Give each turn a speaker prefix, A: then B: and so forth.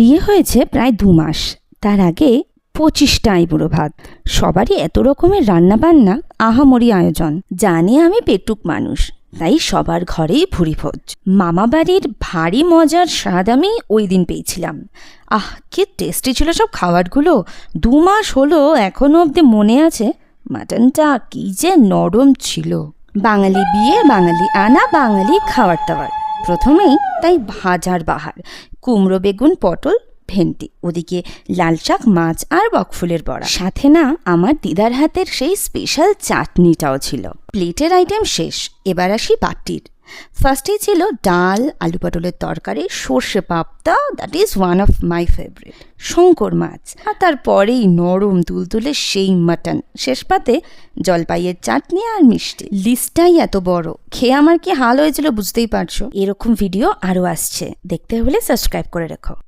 A: বিয়ে হয়েছে প্রায় 2 মাস, তার আগে 25টা আইবুড়ো ভাত, সবারই এত রকমের রান্নাবান্না, আহামরি আয়োজন। জানি আমি পেটুক মানুষ, তাই সবার ঘরেই ভুরি ভোজ। মামাবাড়ির ভারী মজার স্বাদ আমি ওই দিন পেয়েছিলাম। কি টেস্টি ছিল সব খাবারগুলো। 2 মাস হলো, এখনো অবধি মনে আছে মাটনটা কি যে নরম ছিল। বাঙালি বিয়ে, বাঙালি আনা, বাঙালি খাবার দাবার। প্রথমেই তাই ভাজার বাহার, কুমড়ো, বেগুন, পটল, ভেন্ডি, ওদিকে লাল শাক, মাছ আর বকফুলের বড়া, সাথে না আমার দিদার হাতের সেই স্পেশাল চাটনিটাও ছিল। প্লেটের আইটেম শেষ, এবার আসি বাটির। ফার্স্টেই ছিল ডাল, আলু পটলের তরকারি, সর্ষে পাবদা, that is one of my favourite, শঙ্কর মাছ, আর তারপরেই নরম তুলতুলে সেই মাটন। শেষ পাতে জলপাইয়ের চাটনি আর মিষ্টি। লিস্টটাই এত বড়, খেয়ে আমার কি হাল হয়েছিল বুঝতেই পারছো। এরকম ভিডিও আরও আসছে, দেখতে হলে সাবস্ক্রাইব করে রেখো।